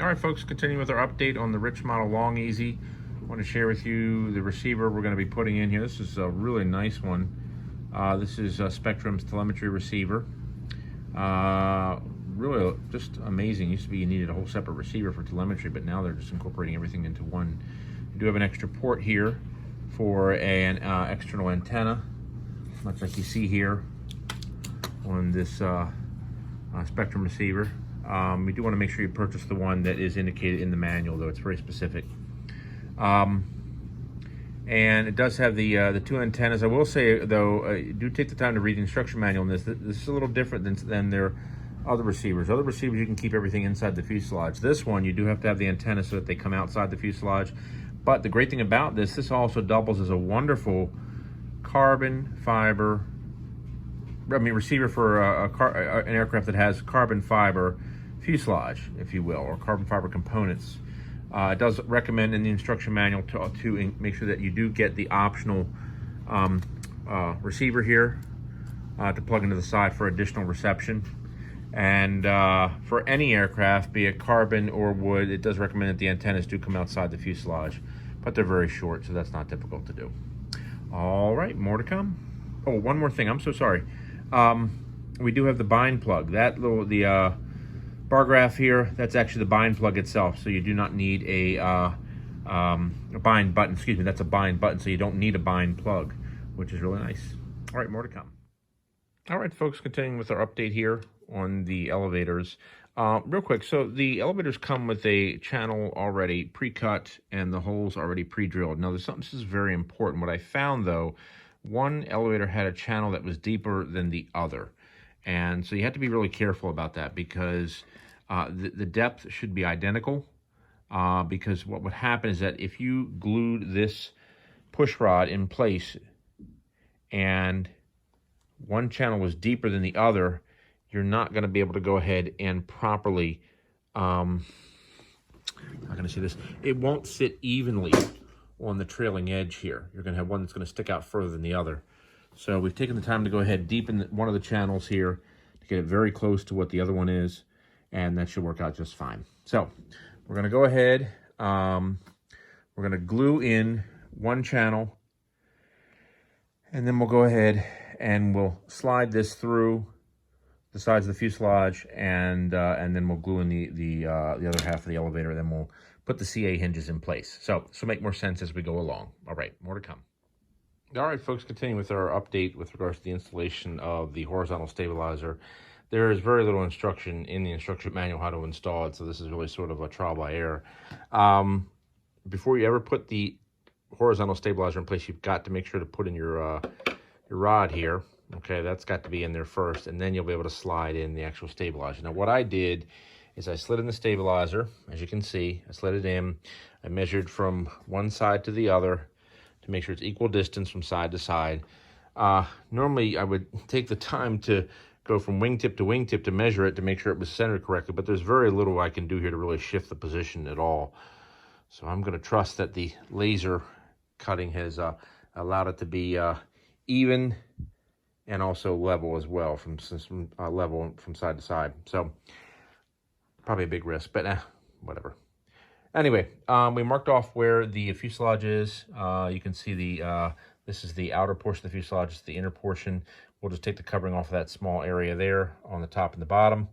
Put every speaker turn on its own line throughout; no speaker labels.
All right, folks, continuing with our update on the Richmodel Long Easy. I want to share with you the receiver we're going to be putting in here. This is a really nice one. This is Spectrum's telemetry receiver. Really just amazing. Used to be you needed a whole separate receiver for telemetry, but now they're just incorporating everything into one. You do have an extra port here for an external antenna, much like you see here on this Spectrum receiver. We do want to make sure you purchase the one that is indicated in the manual, though it's very specific. And it does have the two antennas. I will say, though, do take the time to read the instruction manual on this. This is a little different than their other receivers. Other receivers, you can keep everything inside the fuselage. This one, you do have to have the antenna so that they come outside the fuselage. But the great thing about this also doubles as a wonderful carbon fiber, receiver for an aircraft that has carbon fiber fuselage, if you will, or carbon fiber components. It does recommend in the instruction manual to make sure that you do get the optional receiver here to plug into the side for additional reception. And for any aircraft, be it carbon or wood, it does recommend that the antennas do come outside the fuselage, but they're very short, so that's not difficult to do. All right, more to come. Oh, one more thing, I'm so sorry. We do have the bind plug. The bar graph here, that's actually the bind plug itself, so you do not need a bind button. Excuse me, that's a bind button, so you don't need a bind plug, which is really nice. All right, more to come. All right, folks, continuing with our update here on the elevators. Real quick, so the elevators come with a channel already pre-cut and the holes already pre-drilled. Now, this is very important. What I found, though, one elevator had a channel that was deeper than the other. And so you have to be really careful about that because the depth should be identical, because what would happen is that if you glued this push rod in place and one channel was deeper than the other, you're not going to be able to go ahead and properly, how can I say this? It won't sit evenly on the trailing edge here. You're going to have one that's going to stick out further than the other. So we've taken the time to go ahead and deepen one of the channels here to get it very close to what the other one is, and that should work out just fine. So we're going to go ahead, we're going to glue in one channel, and then we'll go ahead and we'll slide this through the sides of the fuselage, and then we'll glue in the other half of the elevator, then we'll put the CA hinges in place. So this will make more sense as we go along. All right, more to come. All right, folks, continuing with our update with regards to the installation of the horizontal stabilizer. There is very little instruction in the instruction manual how to install it, so this is really sort of a trial by error. Before you ever put the horizontal stabilizer in place, you've got to make sure to put in your rod here. Okay, that's got to be in there first, and then you'll be able to slide in the actual stabilizer. Now, what I did is I slid in the stabilizer. As you can see, I slid it in. I measured from one side to the other to make sure it's equal distance from side to side. Normally, I would take the time to go from wingtip to wingtip to measure it to make sure it was centered correctly, but there's very little I can do here to really shift the position at all. So I'm going to trust that the laser cutting has allowed it to be even and also level as well, from level from side to side. So probably a big risk, but whatever. Anyway, we marked off where the fuselage is. You can see this is the outer portion of the fuselage. It's the inner portion. We'll just take the covering off of that small area there on the top and the bottom,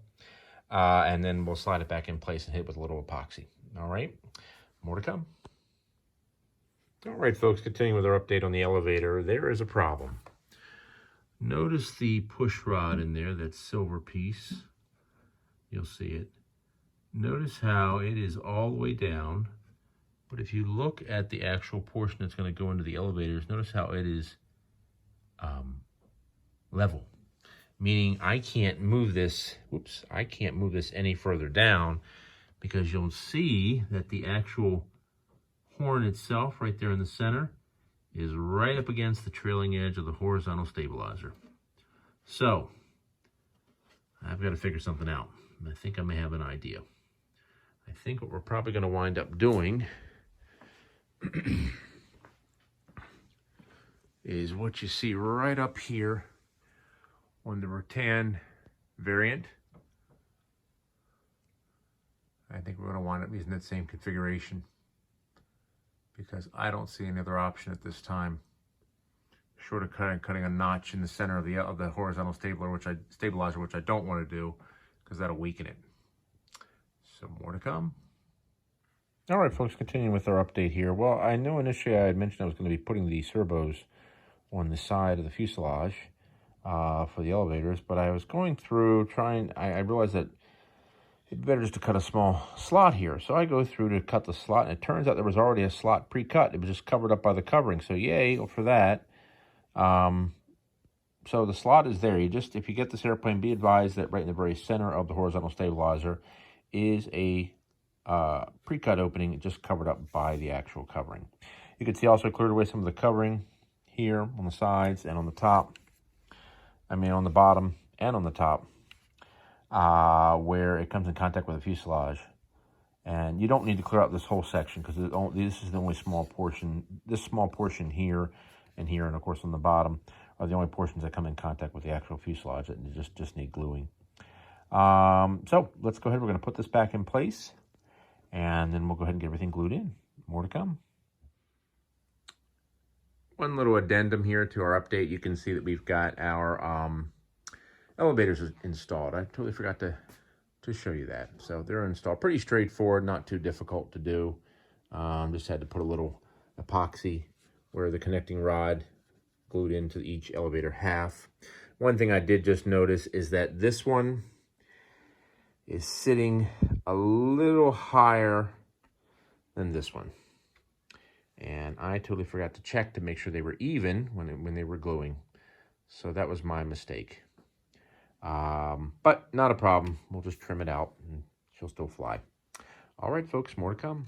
and then we'll slide it back in place and hit it with a little epoxy. All right, more to come. All right, folks, continuing with our update on the elevator, there is a problem. Notice the push rod in there, that silver piece. You'll see it. Notice how it is all the way down, but if you look at the actual portion that's going to go into the elevators, notice how it is level, meaning I can't move this, I can't move this any further down, because you'll see that the actual horn itself right there in the center is right up against the trailing edge of the horizontal stabilizer. So I've got to figure something out. I think I may have an idea. I think what we're probably going to wind up doing is what you see right up here on the Rutan variant. I I think we're going to wind up using that same configuration because I don't see any other option at this time, short of cutting a notch in the center of the horizontal stabilizer, which I don't want to do because that'll weaken it. So more to come. All right, folks, continuing with our update here. Well, I know initially I had mentioned I was going to be putting the servos on the side of the fuselage for the elevators, but I was going through I realized that it'd be better just to cut a small slot here. So I go through to cut the slot, and it turns out there was already a slot pre-cut. It was just covered up by the covering, so yay for that. So the slot is there. If you get this airplane, be advised that right in the very center of the horizontal stabilizer is a pre-cut opening, just covered up by the actual covering. You can see also cleared away some of the covering here on the sides and on the top. On the bottom and on the top, where it comes in contact with the fuselage. And you don't need to clear out this whole section because this is the only small portion. This small portion here, and of course on the bottom, are the only portions that come in contact with the actual fuselage that just need gluing. So let's go ahead. We're going to put this back in place, and then we'll go ahead and get everything glued in. More to come. One little addendum here to our update. You can see that we've got our elevators installed. I totally forgot to show you that. So they're installed. Pretty straightforward, not too difficult to do. Just had to put a little epoxy where the connecting rod glued into each elevator half. One thing I did just notice is that this one is sitting a little higher than this one. And I totally forgot to check to make sure they were even when they were gluing. So that was my mistake. But not a problem. We'll just trim it out and she'll still fly. All right, folks, more to come.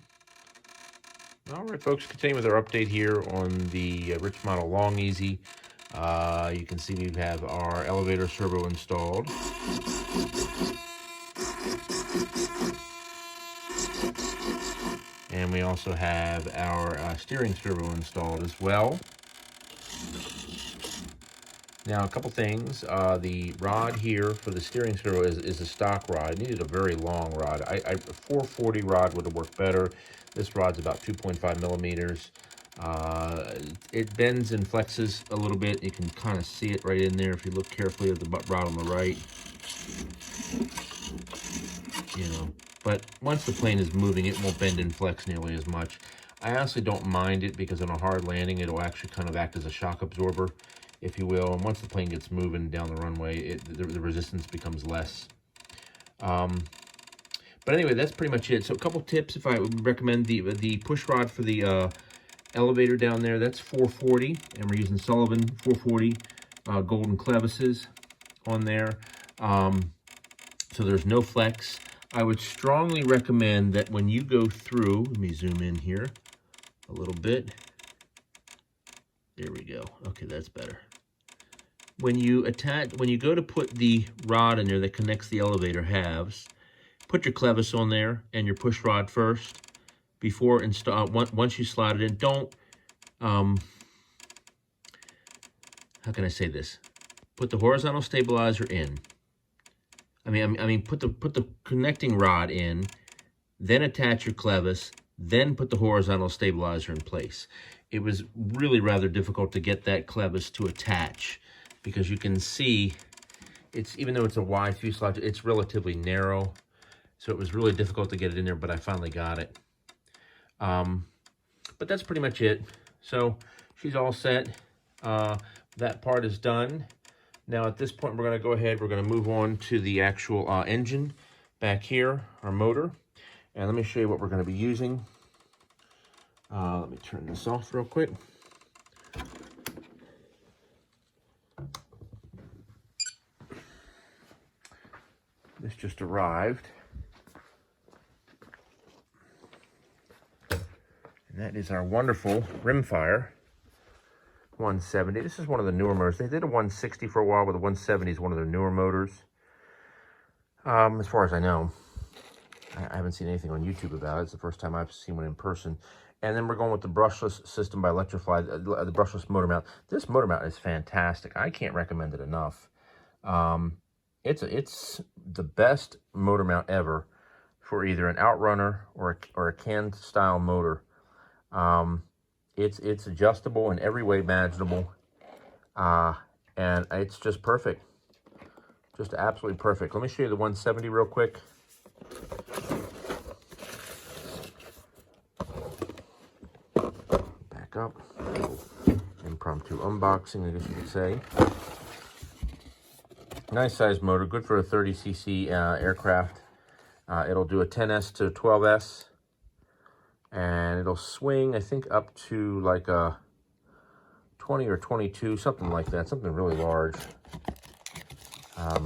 All right, folks, continuing with our update here on the Richmodel Long Easy. You can see we have our elevator servo installed. And we also have our steering servo installed as well. Now, a couple things. The rod here for the steering servo is a stock rod. It needed a very long rod. A 440 rod would have worked better. This rod's about 2.5 millimeters. It bends and flexes a little bit. You can kind of see it right in there if you look carefully at the rod on the right. But once the plane is moving, it won't bend and flex nearly as much. I honestly don't mind it because on a hard landing, it'll actually kind of act as a shock absorber, if you will. And once the plane gets moving down the runway, the resistance becomes less. But anyway, that's pretty much it. So a couple tips. If I would recommend the push rod for the elevator down there, that's 440, and we're using Sullivan 440 golden clevises on there. So there's no flex. I would strongly recommend that when you go through, let me zoom in here a little bit. There we go. Okay, that's better. When you go to put the rod in there that connects the elevator halves, put your clevis on there and your push rod first before install. Once you slide it in, don't. How can I say this? Put the horizontal stabilizer in. Put the connecting rod in, then attach your clevis, then put the horizontal stabilizer in place. It was really rather difficult to get that clevis to attach because you can see even though it's a wide fuselage, it's relatively narrow. So it was really difficult to get it in there, but I finally got it. But that's pretty much it. So she's all set. That part is done. Now at this point, we're going to go ahead, we're going to move on to the actual engine back here, our motor. And let me show you what we're going to be using. Let me turn this off real quick. This just arrived. And that is our wonderful Rimfire 170. This is one of the newer motors. They did a 160 for a while, but the 170 is one of their newer motors. As far as I know. I haven't seen anything on YouTube about it. It's the first time I've seen one in person. And then we're going with the brushless system by Electrify, the brushless motor mount. This motor mount is fantastic. I can't recommend it enough. It's the best motor mount ever for either an outrunner or a can style motor. It's adjustable in every way imaginable, and it's just perfect. Just absolutely perfect. Let me show you the 170 real quick. Back up. Impromptu unboxing, I guess you could say. Nice size motor, good for a 30cc aircraft. It'll do a 10S to 12S, and it'll swing, I think, up to like a 20 or 22, something like that, something really large. I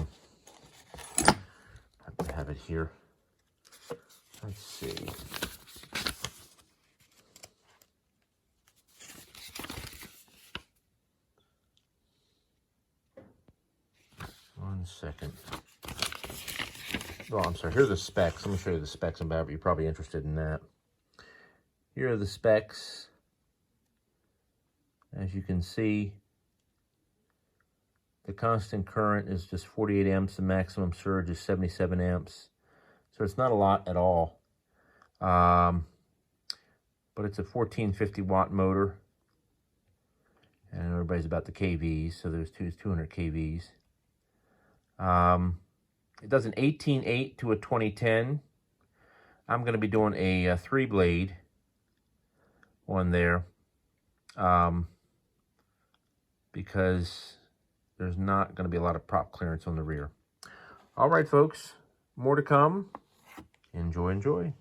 have it here. Let's see. One second. Oh, I'm sorry. Here are the specs. Let me show you the specs about it. You're probably interested in that. Here are the specs. As you can see, the constant current is just 48 amps. The maximum surge is 77 amps. So it's not a lot at all. But it's a 1450 watt motor. And everybody's about the KVs, so there's 200 KVs. It does an 18.8 to a 2010. I'm going to be doing a 3-blade one there, because there's not going to be a lot of prop clearance on the rear. All right, folks, more to come. Enjoy, enjoy.